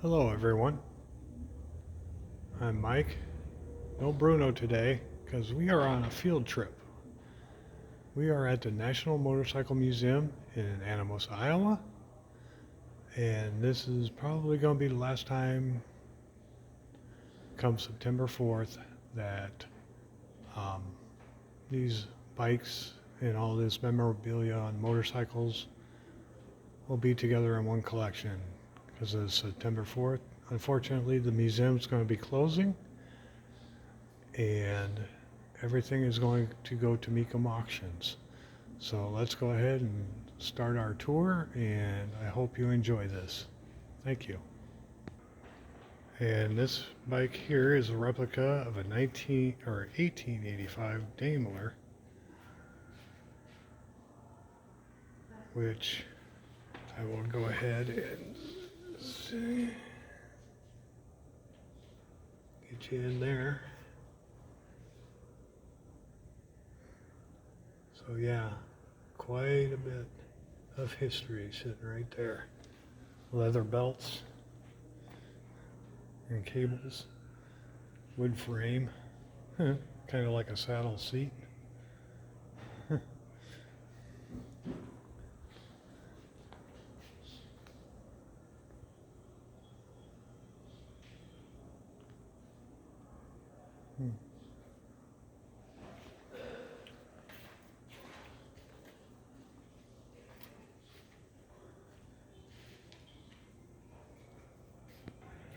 Hello, everyone. I'm Mike. No Bruno today because we are on a field trip. We are at the National Motorcycle Museum in Animos, Iowa, and this is probably going to be the last time, come September 4th, that um, these bikes and all this memorabilia on motorcycles will be together in one collection because it's September 4th. Unfortunately, the museum's going to be closing, and everything is going to go to Mecum Auctions. So let's go ahead and start our tour, and I hope you enjoy this. Thank you. And this bike here is a replica of a 1885 Daimler, which I will go ahead and see, get you in there. So yeah, quite a bit of history sitting right there. Leather belts and cables, wood frame, kind of like a saddle seat.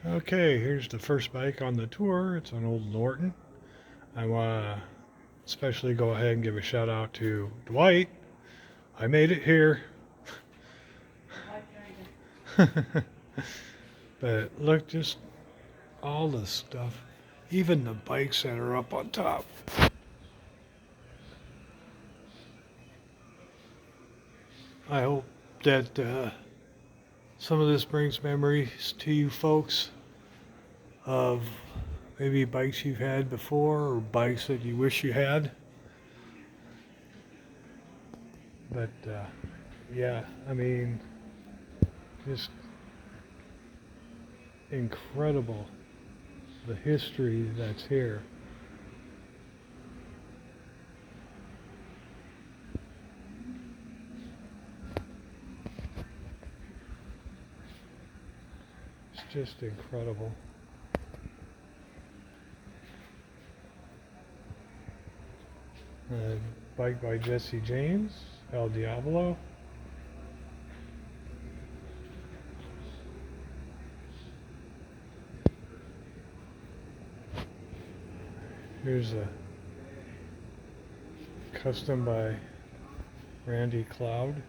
Okay, here's the first bike on the tour. It's an old Norton. I want to especially go ahead and give a shout out to Dwight. I made it here. But look, just all the stuff, even the bikes that are up on top. I hope that some of this brings memories to you folks of maybe bikes you've had before or bikes that you wish you had. But yeah, I mean, just incredible the history that's here. It's just incredible. Bike by Jesse James, El Diablo. Here's a custom by Randy Cloud.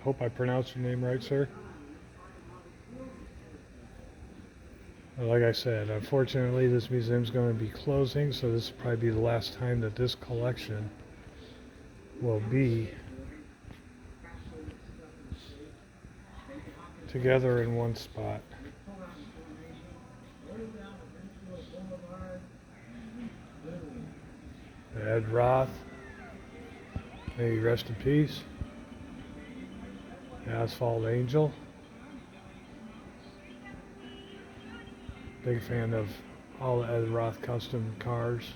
Hope I pronounced your name right, sir. Like I said, unfortunately this museum's going to be closing, so this will probably be the last time that this collection will be together in one spot. Ed Roth, may he rest in peace. Asphalt Angel. Big fan of all the Ed Roth custom cars.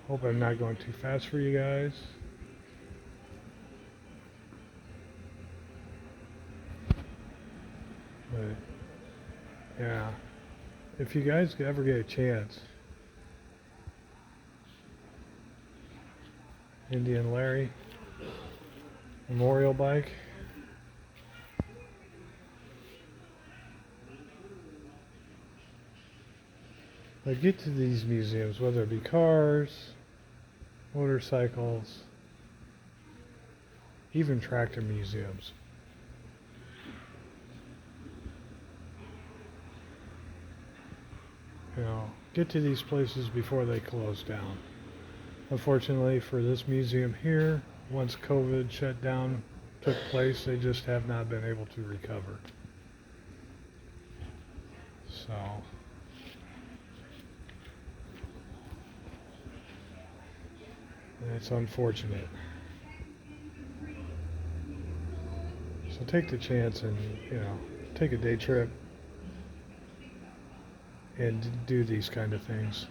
Hope I'm not going too fast for you guys. But yeah, if you guys ever get a chance, Indian Larry Memorial Bike. But get to these museums, whether it be cars, motorcycles, even tractor museums. You know, get to these places before they close down. Unfortunately for this museum here, once COVID shutdown took place, they just have not been able to recover. So And it's unfortunate. So take the chance and, take a day trip and do these kind of things.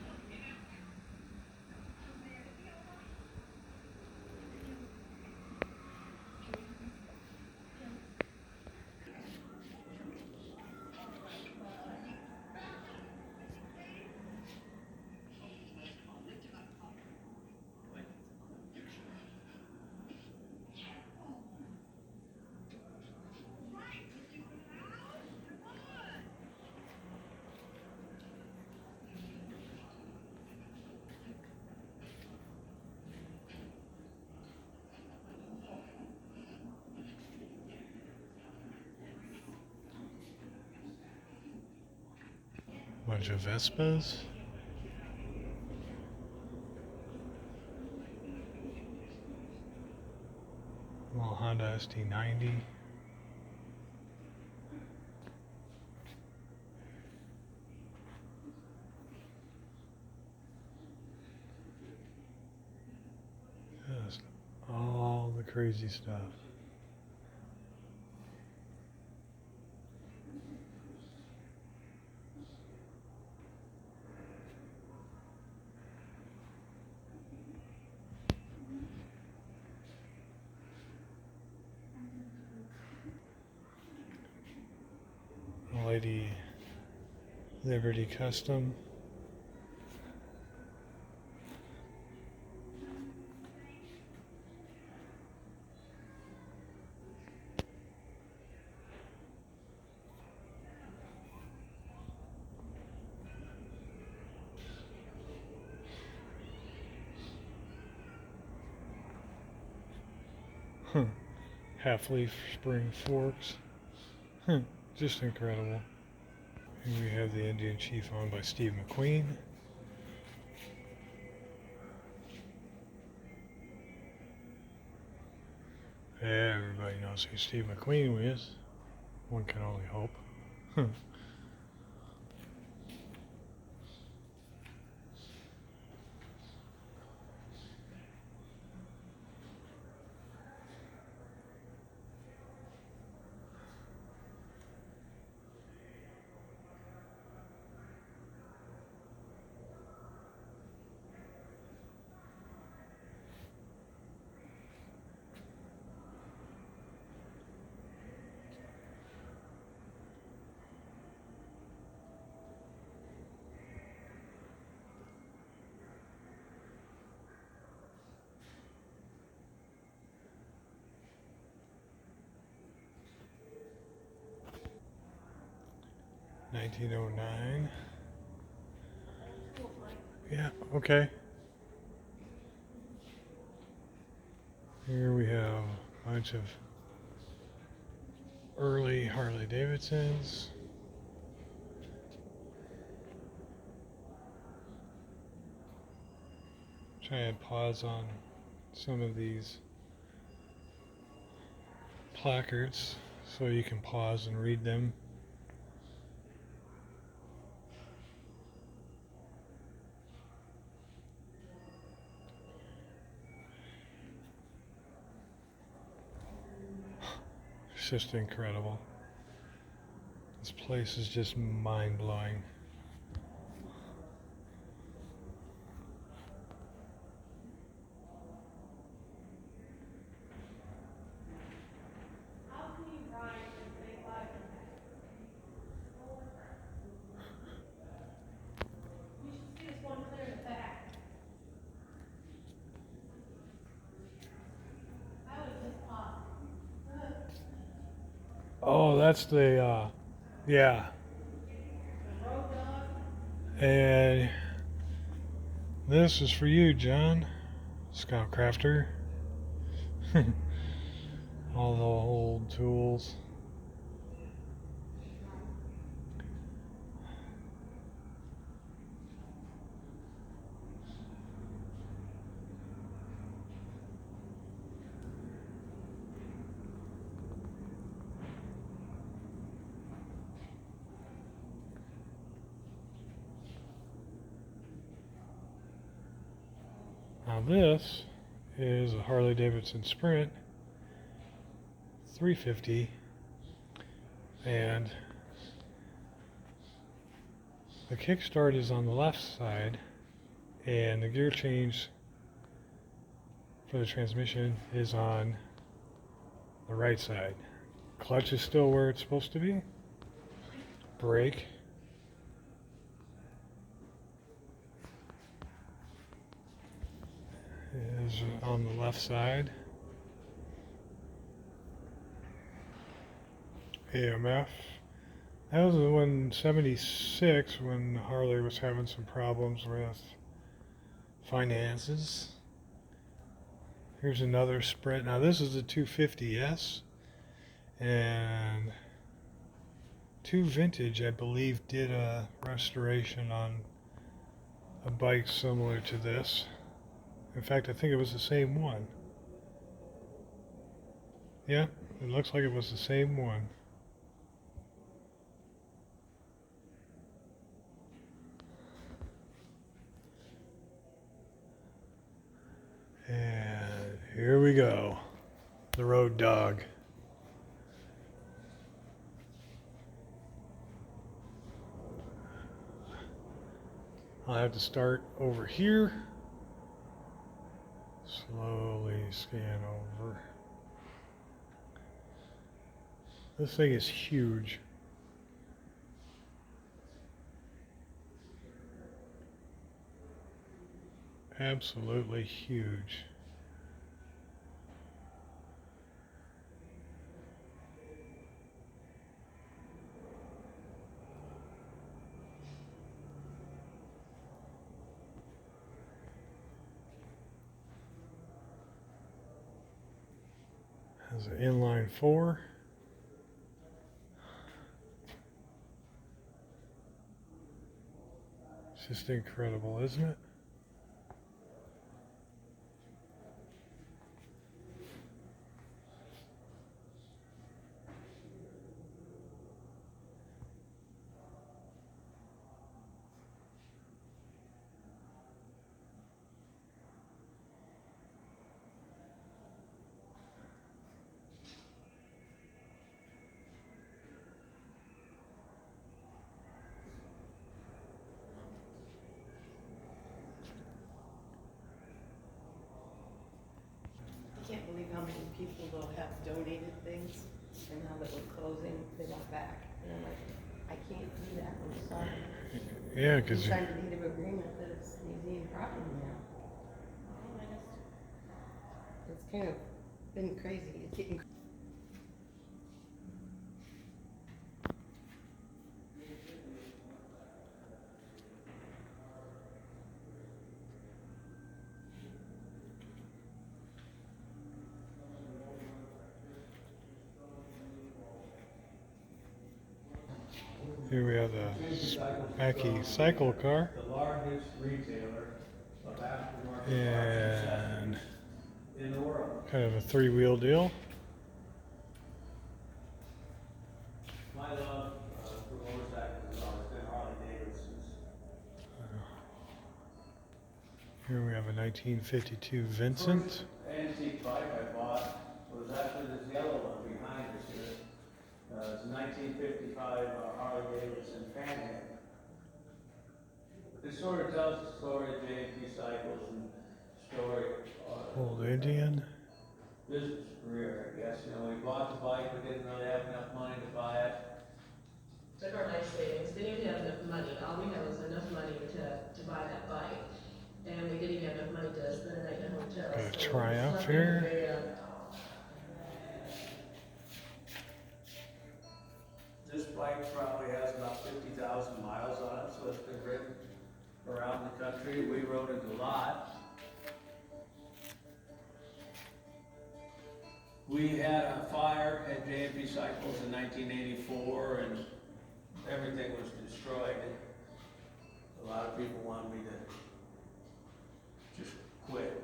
Bunch of Vespas. Little Honda ST90. Just all the crazy stuff. Lady Liberty Custom. Half-leaf spring forks. Just incredible. Here we have the Indian Chief owned by Steve McQueen. Everybody knows who Steve McQueen is. One can only hope. 1909. Yeah, okay. Here we have a bunch of early Harley Davidsons. Try and pause on some of these placards so you can pause and read them. It's just incredible. This place is just mind-blowing. Oh, that's the, yeah. And this is for you, John, Scout Crafter. All the old tools. Now this is a Harley Davidson Sprint 350, and the kickstart is on the left side, and the gear change for the transmission is on the right side. Clutch is still where it's supposed to be. Brake is on the left side. AMF. That was in 76 when Harley was having some problems with finances. Here's another Sprint. Now this is a 250S, and Two Vintage, I believe, did a restoration on a bike similar to this. In fact, I think it was the same one. Yeah, it looks like it was the same one. And here we go, the Road Dog. I'll have to start over here. Slowly scan over. This thing is huge. Absolutely huge. Has an inline 4. It's just incredible, isn't it? I can't believe how many people though have donated things and how that we're closing, they want back. And I'm like, I can't do that, I'm sorry. Yeah, I'm because trying to deed of agreement that it's museum property now. It's kind of been crazy, it's getting. here we have the Mackie cycle car. The largest retailer of aftermarket And in the world. kind of a 3-wheel deal. My love for motorcycles has always been Harley Davidson's. Here we have a 1952 Vincent. First antique bike I bought was actually this yellow one behind us here. It's a 1955 Harley Davidson Panhandle. It sort of tells the story of J&P Cycles and story of Old Indian. business career, I guess. You know, we bought the bike, we didn't really have enough money to buy it. Took our life savings, didn't even have enough money. All we had was enough money to buy that bike. And we didn't even have enough money to spend a night in a hotel. Got a So Triumph slept in here. the van. This bike probably has about 50,000 miles on it, so it's been ridden around the country. We rode it a lot. We had a fire at J&P Cycles in 1984 and everything was destroyed. A lot of people wanted me to just quit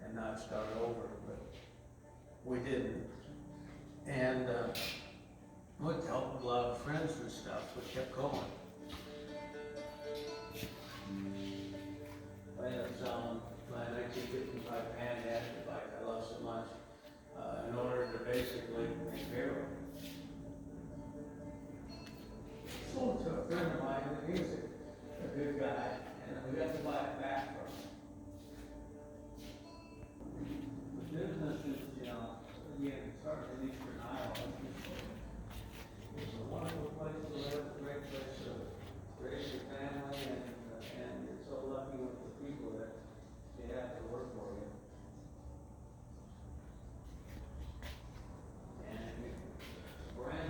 and not start over, but we didn't. And with the help of a lot of friends and stuff, we kept going. I ended up selling my 1955 Pan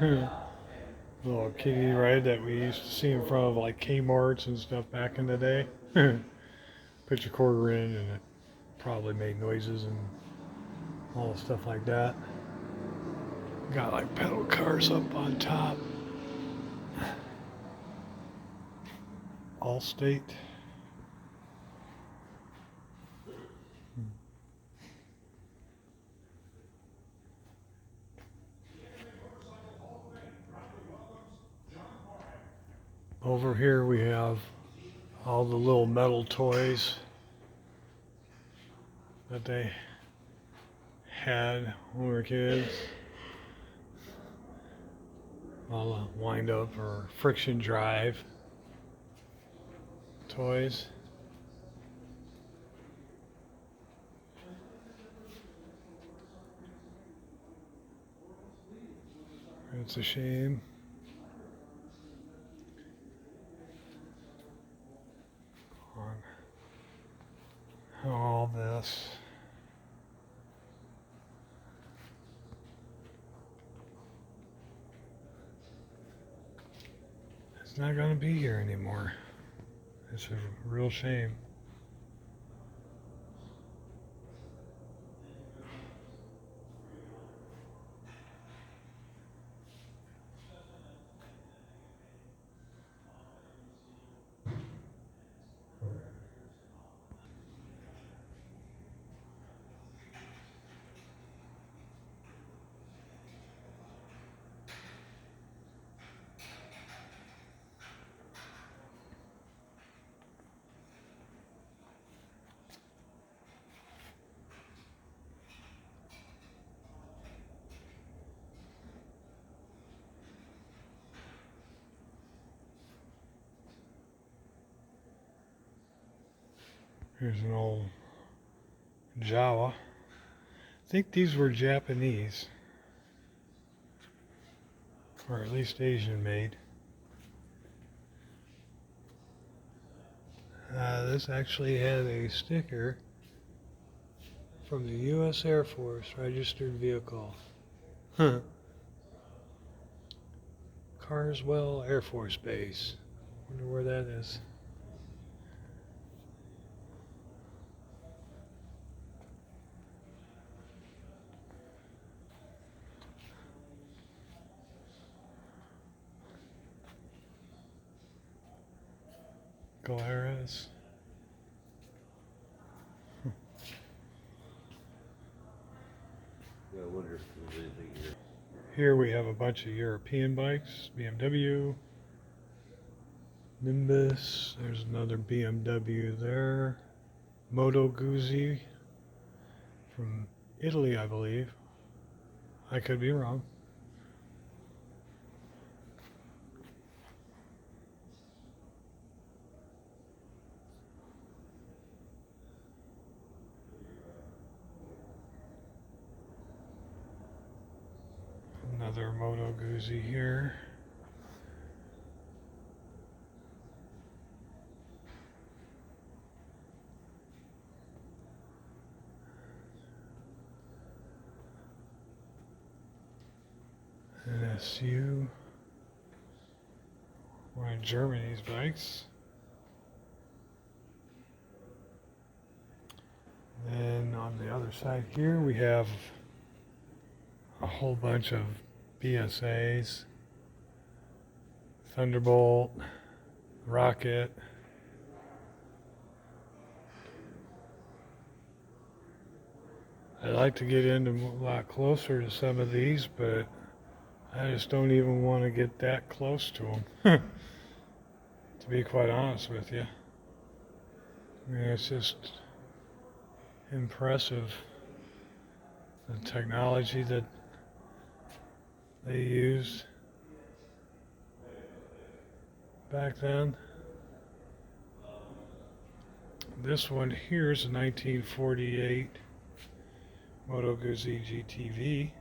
Little kiddie ride that we used to see in front of like Kmart's and stuff back in the day. Put your quarter in and it probably made noises and all stuff like that. Got like pedal cars up on top. Allstate. Over here we have all the little metal toys that they had when we were kids. All the wind up or friction drive toys. It's a shame. On all this. It's not going to be here anymore. It's a real shame. Here's an old Jawa. I think these were Japanese, or at least Asian made. This actually had a sticker from the U.S. Air Force registered vehicle. Huh. Carswell Air Force Base. Wonder where that is. Glarus. I wonder if there's anything here. Here we have a bunch of European bikes. BMW, Nimbus. There's another BMW there. Moto Guzzi from Italy, I believe. I could be wrong. Another Moto Guzzi here. NSU. One of Germany's bikes. Then on the other side here we have a whole bunch of BSAs, Thunderbolt, Rocket. I'd like to get into a lot closer to some of these, but I just don't even want to get that close to them, to be quite honest with you. I mean, it's just impressive, the technology that they used back then. This one here is a 1948 Moto Guzzi GTV.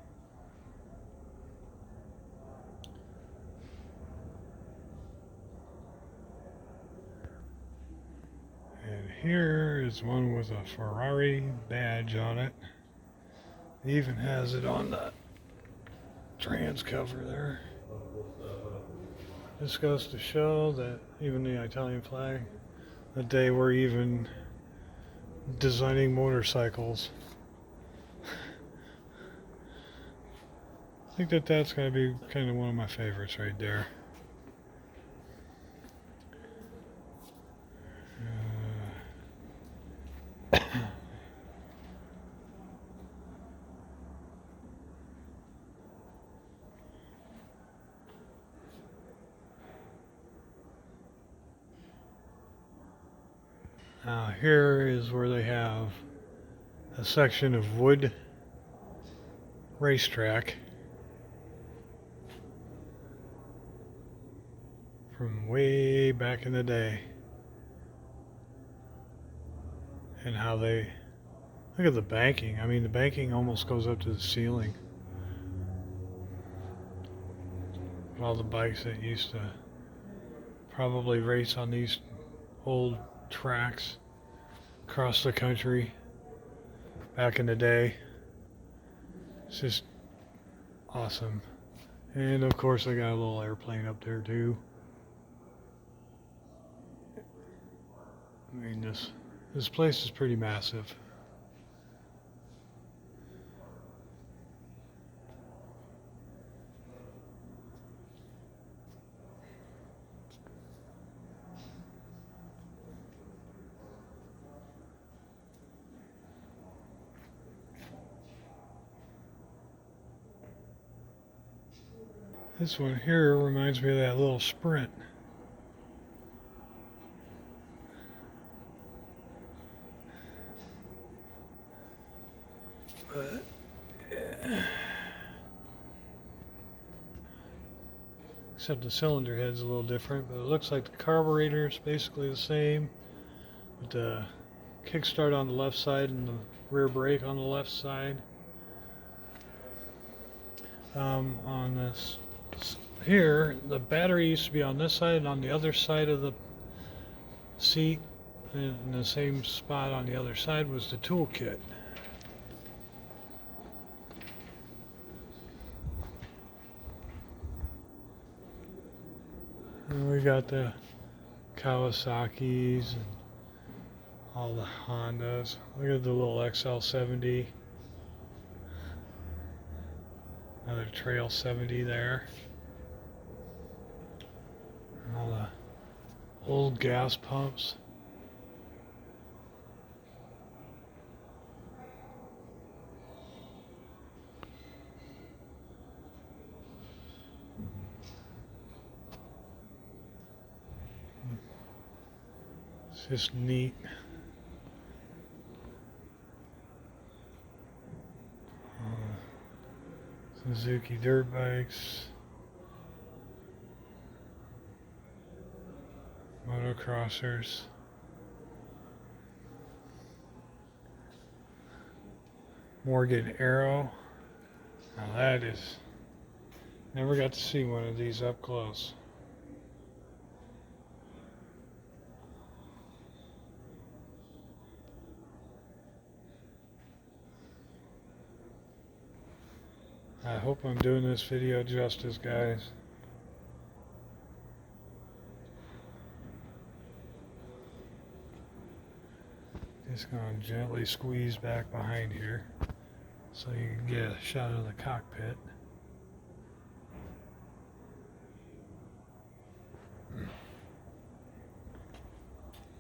And here is one with a Ferrari badge on it. It even has it on the trans cover there. This goes to show that even the Italian flag, that they were even designing motorcycles. I think that that's going to be kind of one of my favorites right there. Now here is where they have a section of wood racetrack from way back in the day, and how they look at the banking. I mean, the banking almost goes up to the ceiling. All the bikes that used to probably race on these old tracks across the country back in the day. It's just awesome. And of course I got a little airplane up there too. I mean, this place is pretty massive. This one here reminds me of that little Sprint. But, yeah. Except the cylinder head's a little different, but it looks like the carburetor is basically the same. With the kickstart on the left side and the rear brake on the left side. On this here, the battery used to be on this side, and on the other side of the seat, and in the same spot on the other side was the toolkit. And we got the Kawasaki's and all the Hondas. Look at the little XL70. Another Trail 70 there. And all the old gas pumps. It's just neat. Suzuki dirt bikes, motocrossers, Morgan Arrow. Now that is, never got to see one of these up close. I hope I'm doing this video justice, guys. Just gonna gently squeeze back behind here so you can get a shot of the cockpit.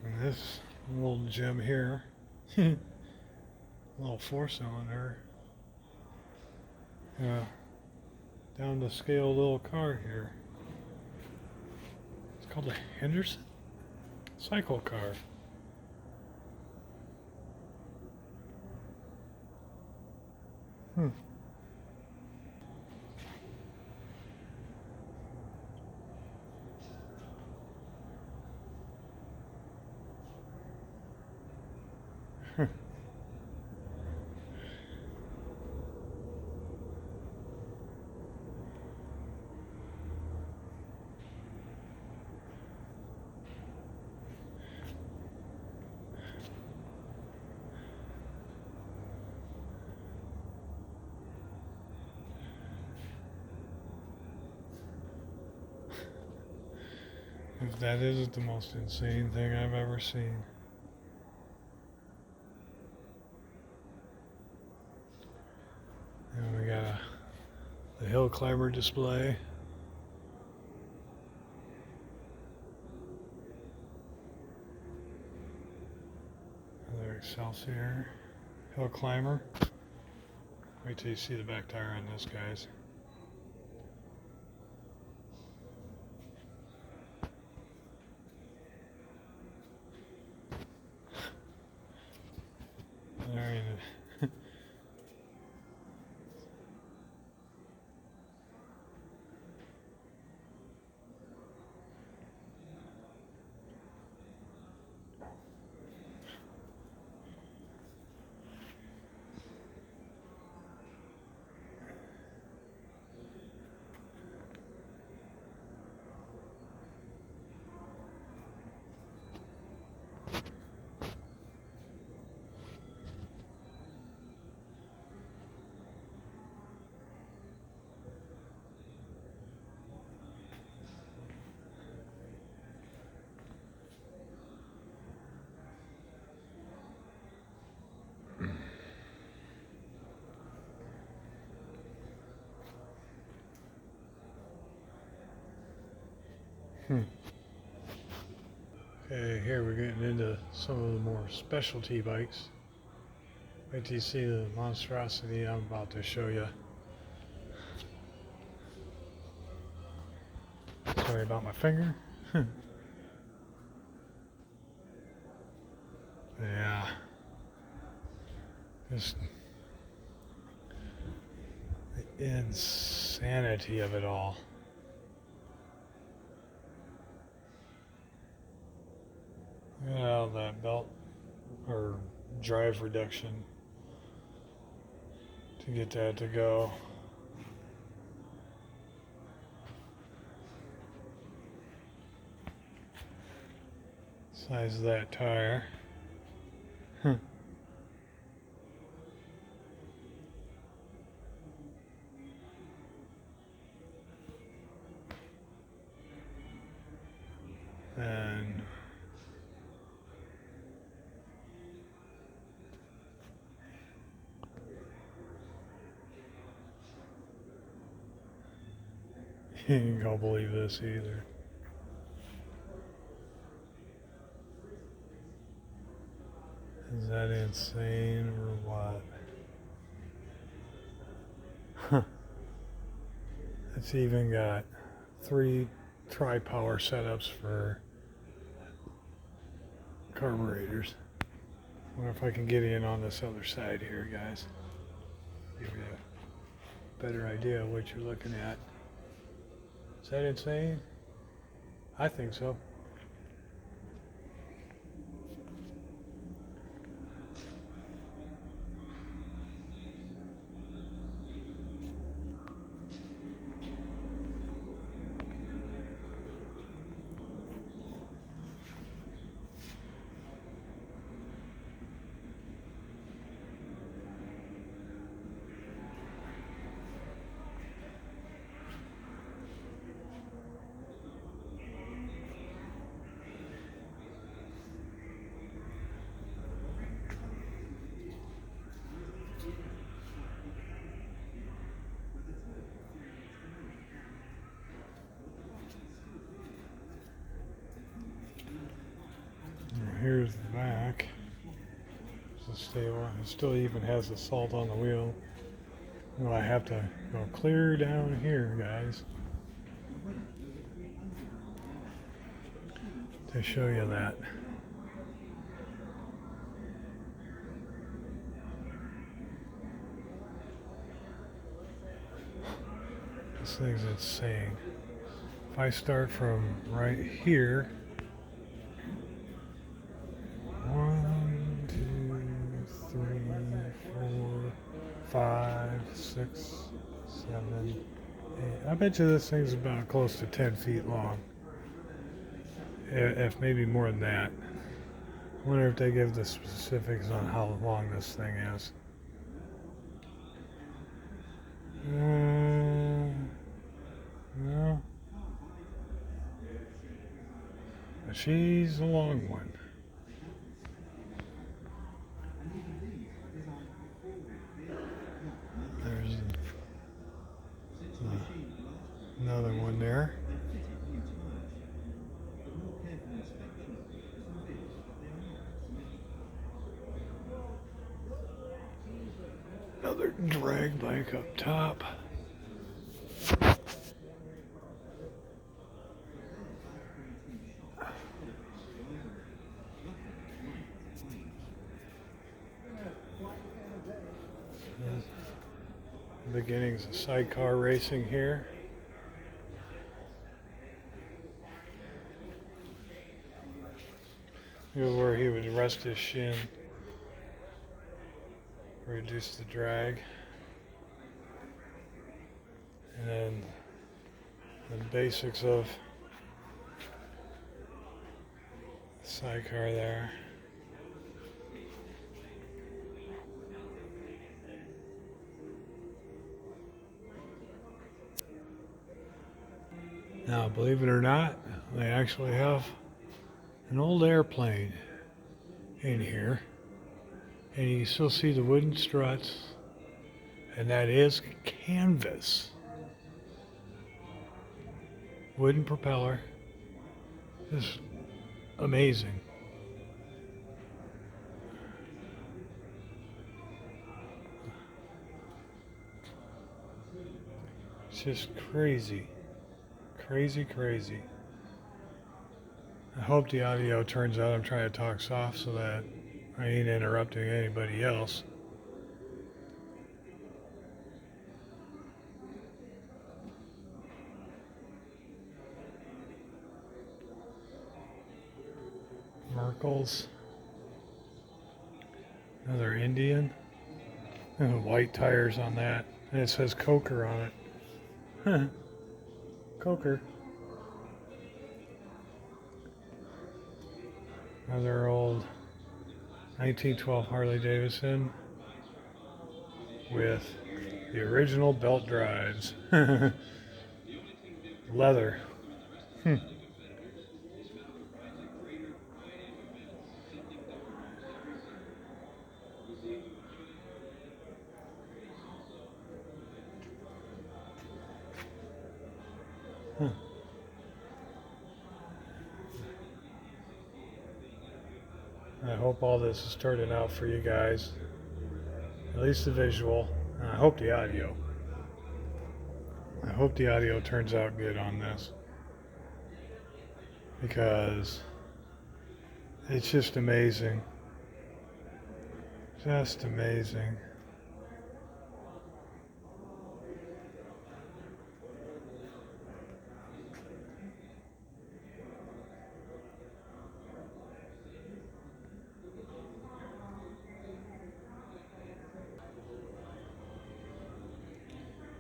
And this little gem here, little 4-cylinder. Down to scale little car here. It's called a Henderson cycle car. that isn't the most insane thing I've ever seen. And we got the hill climber display. Another Excelsior hill climber. Wait till you see the back tire on this, guys. There ain't it. Okay, here we're getting into some of the more specialty bikes. Wait till you see the monstrosity I'm about to show you. Sorry about my finger. Yeah. Just the insanity of it all. Yeah, that belt or drive reduction to get that to go. Size of that tire. And you ain't gonna believe this either. Is that insane or what? Huh. It's even got 3 tri-power setups for carburetors. Wonder if I can get in on this other side here, guys. Give you a better idea of what you're looking at. Is that insane? I think so. Here's the back. It's stable. It still even has the salt on the wheel. Well, I have to go clear down here, guys, to show you that. This thing's insane. If I start from right here, 1, 2, 3, 4, 5, 6, 7, 8. I bet you this thing's about close to 10 feet long. If maybe more than that. I wonder if they give the specifics on how long this thing is. No. She's a long one. There's another one there. Another drag bike up top. Beginnings of sidecar racing here. Here's where he would rest his shin, reduce the drag, and then the basics of the sidecar there. Now, believe it or not, they actually have an old airplane in here, and you can still see the wooden struts, and that is canvas. Wooden propeller. Just amazing. It's just crazy. Crazy. I hope the audio turns out. I'm trying to talk soft so that I ain't interrupting anybody else. Merkles. Another Indian. And white tires on that. And it says Coker on it. Huh. Coker. Another old 1912 Harley Davidson with the original belt drives. Leather. I hope all this is turning out for you guys. At least the visual. And I hope the audio. I hope the audio turns out good on this. Because it's just amazing. Just amazing.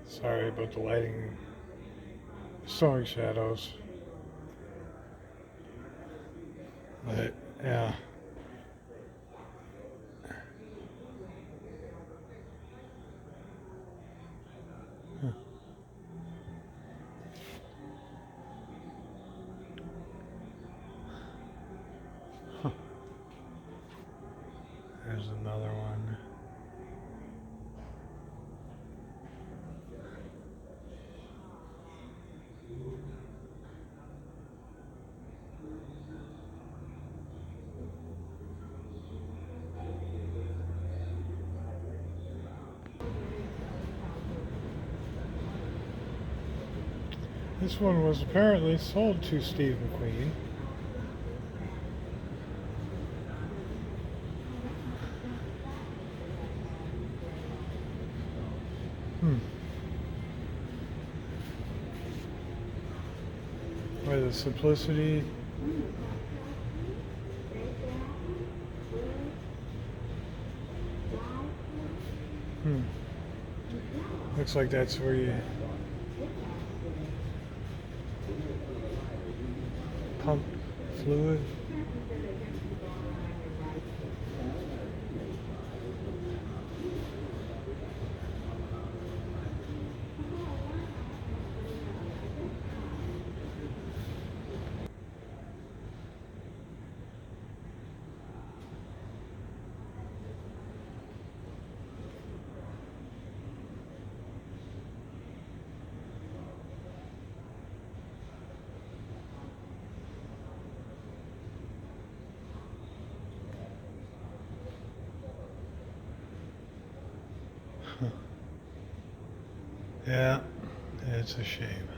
Sorry about the lighting, sowing shadows, but yeah. There's another one. This one was apparently sold to Steve McQueen. By the simplicity. Looks like that's where you pump fluid. Yeah, it's a shame.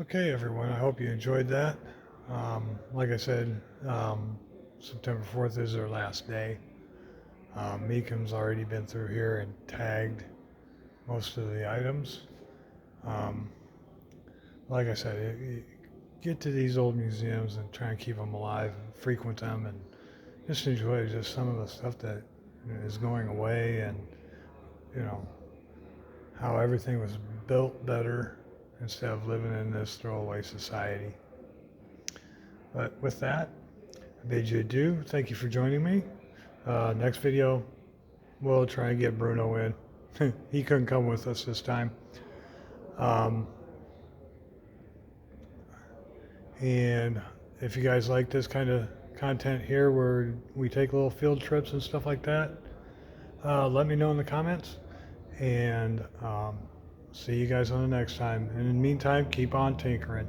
Okay, everyone, I hope you enjoyed that. Like I said, September 4th is our last day. Meekham's already been through here and tagged most of the items. Um, like I said, get to these old museums and try and keep them alive and frequent them and just enjoy just some of the stuff that is going away, and you know how everything was built better instead of living in this throwaway society. But with that, I bid you adieu. Thank you for joining me. Next video, we'll try and get Bruno in. He couldn't come with us this time. And if you guys like this kind of content here where we take little field trips and stuff like that, let me know in the comments. And see you guys on the next time. And in the meantime, keep on tinkering.